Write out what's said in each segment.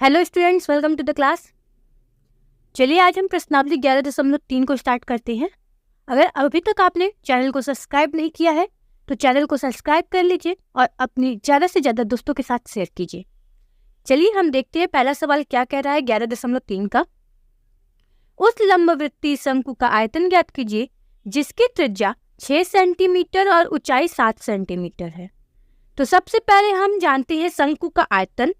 Hello students, welcome to the class. चलिए आज हम प्रश्नावली 11.3 को स्टार्ट करते हैं। अगर अभी तक आपने चैनल को सब्सक्राइब नहीं किया है तो चैनल को सब्सक्राइब कर लीजिए और अपनी ज़्यादा से ज़्यादा दोस्तों के साथ शेयर कीजिए। चलिए हम देखते हैं पहला सवाल क्या कह रहा है 11.3 का। उस लंबवृत्तीय शंकु का आयतन ज्ञात कीजिए जिसकी त्रिज्या 6 सेंटीमीटर और ऊंचाई 7 सेंटीमीटर है। तो सबसे पहले हम जानते हैं शंकु का आयतन।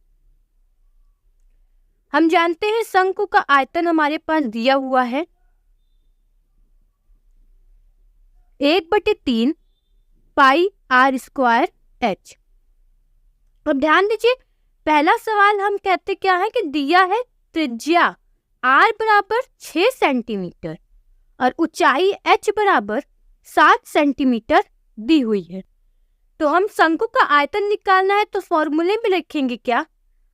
हम जानते हैं शंकु का आयतन हमारे पास दिया हुआ है 1/3 पाई आर स्क्वायर एच। अब ध्यान दीजिए, पहला सवाल हम कहते क्या है कि दिया है त्रिज्या आर बराबर 6 सेंटीमीटर और ऊंचाई एच बराबर 7 सेंटीमीटर दी हुई है। तो हम शंकु का आयतन निकालना है तो फॉर्मूले में लिखेंगे क्या,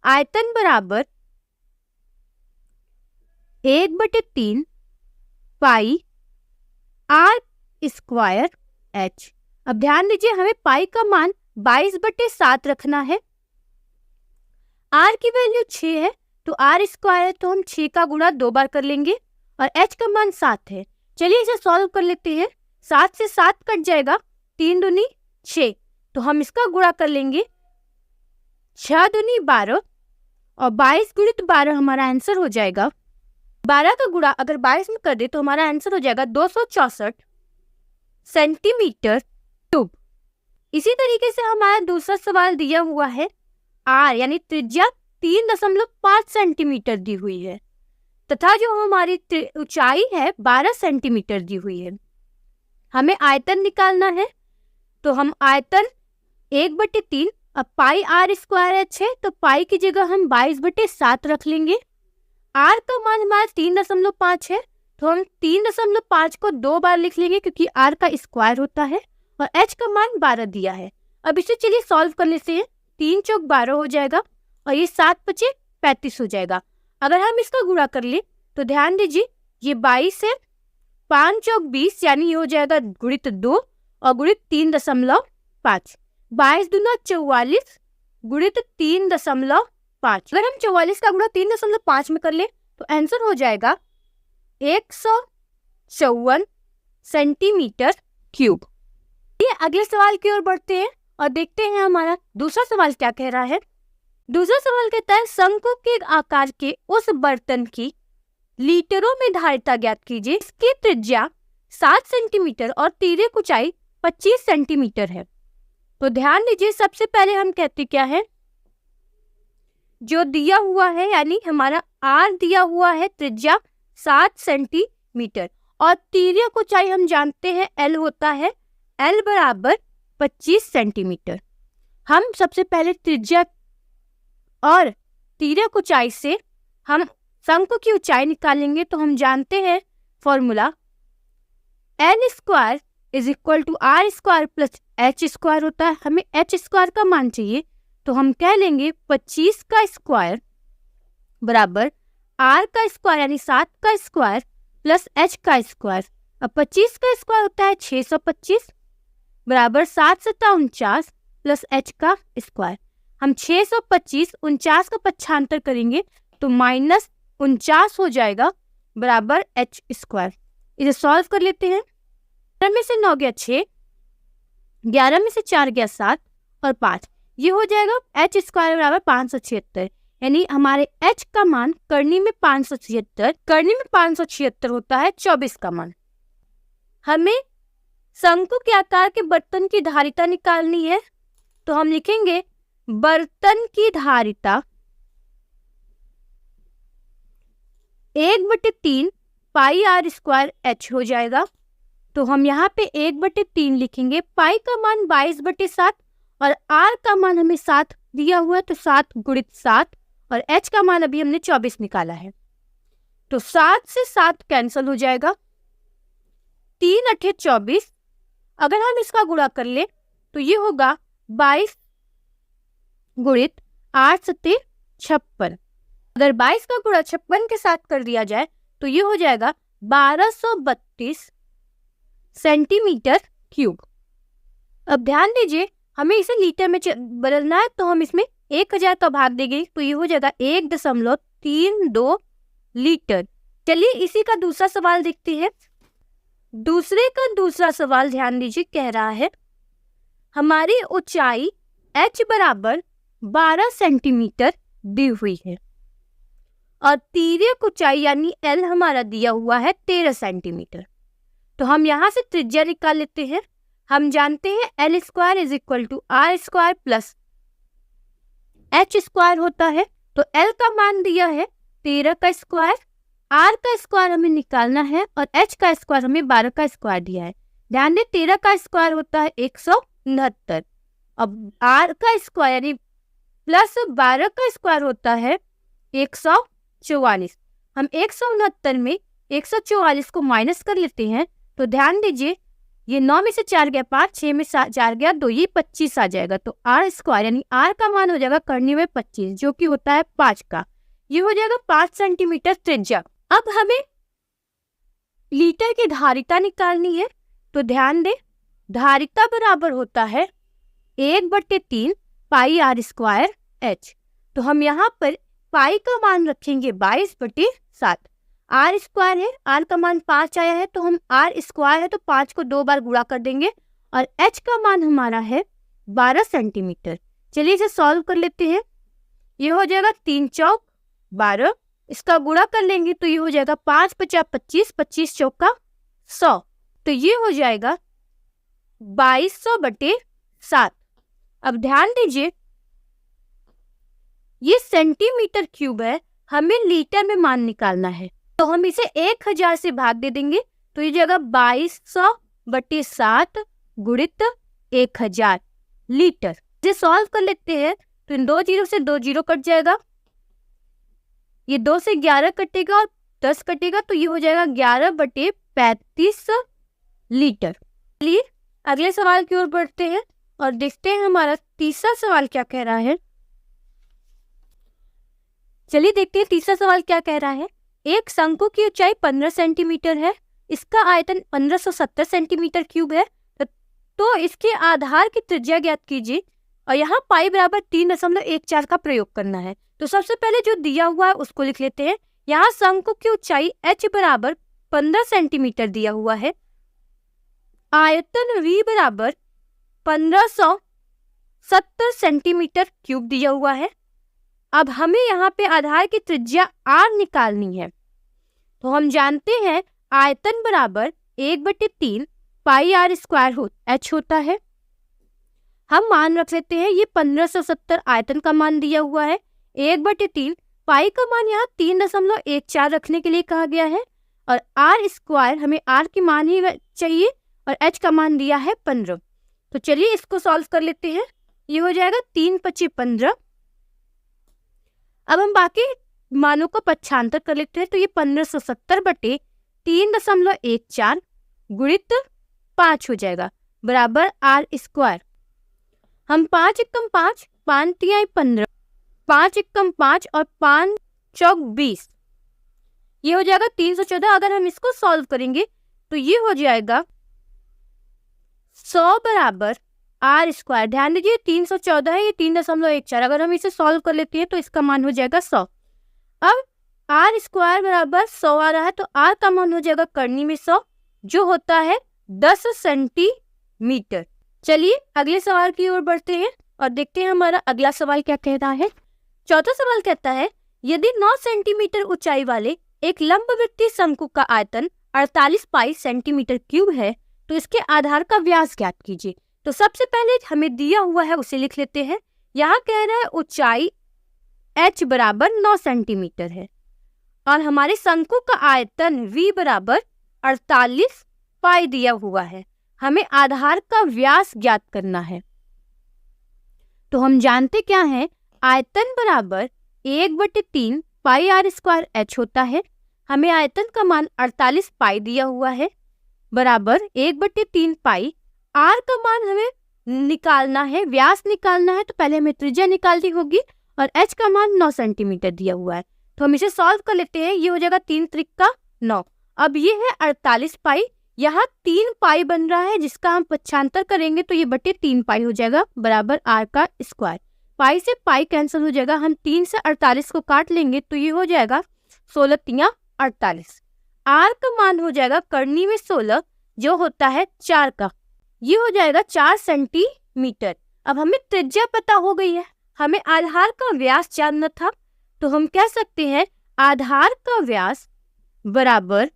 आयतन बराबर 1/3 पाई आर स्क्वायर एच। अब ध्यान दीजिए, हमें पाई का मान 22/7 रखना है। आर की वैल्यू 6 है तो आर स्क्वायर है तो हम 6 का गुणा 2 बार कर लेंगे और एच का मान 7 है। चलिए इसे सॉल्व कर लेते हैं। 7 से 7 कट जाएगा, 3 दूनी 6, तो हम इसका गुणा कर लेंगे 6 दूनी 12 और 22 गुणित 12 हमारा आंसर हो जाएगा। 12 का गुणा अगर 22 में कर दे तो हमारा आंसर हो जाएगा 264 सेंटीमीटर क्यूब। इसी तरीके से हमारा दूसरा सवाल दिया हुआ है आर यानी त्रिज्या 3.5 सेंटीमीटर दी हुई है तथा जो हमारी ऊंचाई है 12 सेंटीमीटर दी हुई है। हमें आयतन निकालना है तो हम आयतन 1/3, अब पाई आर स्क्वायर एच है तो पाई की जगह हम 22/7 रख लेंगे। आर का मान हमारा 3.5 है तो हम 3.5 को 2 बार लिख लेंगे क्योंकि आर का स्क्वायर होता है और एच का मान 12 दिया है। अब इसे चलिए सॉल्व कर लेते हैं। 3 चौक 12 हो जाएगा और ये 7 पचे 35 हो जाएगा। अगर हम इसका गुणा कर ले तो ध्यान दीजिए, ये 22 है, 5 चौक 20 यानी ये हो जाएगा गुणित 2 और गुणित 3.5। 22 दूना 44 गुणित 3.5। अगर हम 44 का गुणा 3.5 में कर ले तो आंसर हो जाएगा 154 सेंटीमीटर क्यूब। ये अगले सवाल की ओर बढ़ते हैं और देखते हैं हमारा दूसरा सवाल क्या कह रहा है। दूसरा सवाल कहता है शंकु के आकार के उस बर्तन की लीटरों में धारिता ज्ञात कीजिए इसकी त्रिज्या 7 सेंटीमीटर और तिर्यक ऊंचाई 25 सेंटीमीटर है। तो ध्यान दीजिए, सबसे पहले हम कहते क्या है, जो दिया हुआ है यानी हमारा आर दिया हुआ है त्रिज्या 7 सेंटीमीटर और तिर्यक ऊंचाई हम जानते हैं एल होता है, एल बराबर 25 सेंटीमीटर। हम सबसे पहले त्रिज्या और तिर्यक ऊंचाई से हम शंकु की ऊंचाई निकालेंगे तो हम जानते हैं formula L square is equal to R square plus H square होता है। हमें एच स्क्वायर का मान चाहिए तो हम कह लेंगे 25 का स्क्वायर बराबर आर का स्क्वायर यानी 7 का स्क्वायर प्लस एच का स्क्वायर। अब 25 का स्क्वायर होता है 625 बराबर 7 सत्ता 49 प्लस एच का स्क्वायर। हम 625 49 का पक्षांतर करेंगे तो -49 हो जाएगा बराबर एच स्क्वायर। इसे सॉल्व कर लेते हैं। 11 में से 9 गया 6, 11 में से 4 गया 7 और 5, ये हो जाएगा एच स्क्वायर बराबर 576 यानी हमारे एच का मान करनी में 576 होता है 24 का मान। हमें शंकु के आकार के बर्तन की धारिता निकालनी है तो हम लिखेंगे बर्तन की धारिता 1/3 पाई आर स्क्वायर एच हो जाएगा। तो हम यहाँ पे 1/3 लिखेंगे, पाई का मान 22/7 और आर का मान हमें 7 दिया हुआ है तो 7 गुणित 7 और एच का मान अभी हमने 24 निकाला है तो 7 से 7 कैंसिल हो जाएगा, 3 8 24। अगर हम इसका गुणा कर ले तो ये होगा 22 गुणित 8 सत्ते 56। अगर 22 का गुणा 56 के साथ कर दिया जाए तो ये हो जाएगा 1232 सेंटीमीटर क्यूब। अब ध्यान दीजिए, हमें इसे लीटर में बदलना है तो हम इसमें 1000 का भाग देंगे तो ये हो जाएगा 1.32 लीटर। चलिए इसी का दूसरा सवाल देखते हैं। दूसरे का दूसरा सवाल ध्यान दीजिए, कह रहा है हमारी ऊंचाई h बराबर 12 सेंटीमीटर दी हुई है और तिर्यक ऊंचाई यानी L हमारा दिया हुआ है 13 सेंटीमीटर। तो हम यहाँ से त्रिज्या निकाल लेते हैं। हम जानते हैं L square is equal to R square plus H square होता है। तो L का मान दिया है 13 का स्क्वायर, R का स्क्वायर हमें निकालना है और H का स्क्वायर हमें 12 का स्क्वायर दिया है। ध्यान दें 13 का स्क्वायर होता है 169, अब R का स्क्वायर यानी प्लस 12 का स्क्वायर होता है 144। हम 169 में 144 को माइनस कर लेते हैं तो ध्यान दीजिए ये 9 में से 4 गया 5, 6 में 4 गया 2, ये 25 आ जाएगा। तो R स्क्वायर यानी R का मान हो जाएगा करनी में 25 जो कि होता है 5 का, ये हो जाएगा 5 सेंटीमीटर त्रिज्या। अब हमें लीटर की धारिता निकालनी है तो ध्यान दें धारिता बराबर होता है 1/3 पाई R स्क्वायर H। तो हम यहाँ पर पाई का मान रखेंगे 22/7। R स्क्वायर है, R का मान 5 आया है तो हम R स्क्वायर है तो 5 को 2 बार गुणा कर देंगे और H का मान हमारा है 12 सेंटीमीटर। चलिए इसे सॉल्व कर लेते हैं। ये हो जाएगा 3 चौक 12, इसका गुणा कर लेंगे तो ये हो जाएगा 5 × 25, 25 चौका 100, तो ये हो जाएगा 2200/7। अब ध्यान दीजिए ये सेंटीमीटर क्यूब है, हमें लीटर में मान निकालना है तो हम इसे 1000 से भाग दे देंगे तो ये जाएगा 2200/7 गुणित 1000 लीटर। इसे सॉल्व कर लेते हैं तो इन 2 जीरो से 2 जीरो कट जाएगा, ये 2 से 11 कटेगा और 10 कटेगा तो ये हो जाएगा 11/35 लीटर। चलिए अगले सवाल की ओर बढ़ते हैं और देखते हैं हमारा तीसरा सवाल क्या कह रहा है। चलिए देखते हैं तीसरा सवाल क्या कह रहा है। एक शंकु की ऊंचाई 15 सेंटीमीटर है, इसका आयतन 1570 सेंटीमीटर क्यूब है, तो इसके आधार की त्रिज्या ज्ञात कीजिए और यहाँ पाई बराबर 3.14 का प्रयोग करना है। तो सबसे पहले जो दिया हुआ है उसको लिख लेते हैं। यहाँ शंकु की ऊंचाई h बराबर 15 सेंटीमीटर दिया हुआ है, आयतन v बराबर 1570 सेंटीमीटर क्यूब दिया हुआ है। अब हमें यहाँ पे आधार की त्रिज्या r निकालनी है तो हम जानते हैं आयतन बराबर 1/3 पाई R स्क्वायर h होता है। हम मान रख लेते हैं ये 1570 आयतन का मान दिया हुआ है, 1/3 पाई का मान यहाँ 3.14 रखने के लिए कहा गया है और R स्क्वायर हमें R की मान ही चाहिए और h का मान दिया है 15। तो चलिए इसको सॉल्व कर लेते हैं। ये हो जाएगा 3×5 = 15। अब हम बाकी मानों को पक्षांतर कर लेते हैं तो ये 1570/3.14 गुणित 5 हो जाएगा बराबर R स्क्वायर। हम 5 × 5, 5 × 3 = 15, 5 × 5 और 5 चौक 20, ये हो जाएगा 314। अगर हम इसको सॉल्व करेंगे तो ये हो जाएगा 100 बराबर R स्क्वायर। ध्यान दीजिए 314 है, ये 3.14। अगर हम इसे सॉल्व कर लेते हैं तो इसका मान हो जाएगा 100। अब R स्क्वायर बराबर 100 आ रहा है तो R का मान हो जाएगा करनी में 100 जो होता है 10 सेंटीमीटर। चलिए अगले सवाल की ओर बढ़ते हैं और देखते हैं हमारा अगला सवाल क्या कह रहा है। चौथा सवाल कहता है यदि 9 सेंटीमीटर ऊंचाई वाले एक लंबवृत्तीय शंकु का आयतन 48 पाई सेंटीमीटर क्यूब है तो इसके आधार का व्यास ज्ञात कीजिए। तो सबसे पहले हमें दिया हुआ है उसे लिख लेते हैं। यहाँ कह रहा है ऊंचाई h बराबर 9 सेंटीमीटर है और हमारे शंकु का आयतन v बराबर 48 पाई दिया हुआ है। हमें आधार का व्यास ज्ञात करना है तो हम जानते क्या है आयतन बराबर 1/3 पाई R स्क्वायर h होता है। हमें आयतन का मान 48 पाई दिया हुआ है बराबर 1/3 पाई। R का मान हमें निकालना है, व्यास निकालना है तो पहले हमें त्रिज्या निकालनी होगी और h का मान 9 सेंटीमीटर दिया हुआ है तो हम इसे सॉल्व कर लेते हैं। ये हो जाएगा 3 × 3 = 9। अब ये है 48 पाई, यहाँ 3 पाई बन रहा है जिसका हम पक्षांतर करेंगे तो ये 3 पाई हो जाएगा बराबर R का स्क्वायर। पाई से पाई कैंसिल हो जाएगा, हम 3 से 48 को काट लेंगे तो ये हो जाएगा 16 तिया 48। आर का मान हो जाएगा करनी में 16 जो होता है 4 का, ये हो जाएगा 4 सेंटीमीटर। अब हमें त्रिज्या पता हो गई है, हमें आधार का व्यास जानना था, तो हम कह सकते हैं आधार का व्यास बराबर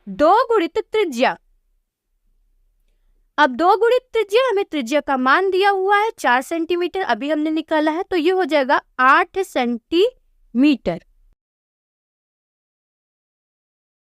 2 गुणित त्रिज्या। अब 2 गुणित त्रिज्या, हमें त्रिज्या का मान दिया हुआ है 4 सेंटीमीटर, अभी हमने निकाला है, तो ये हो जाएगा 8 सेंटीमीटर।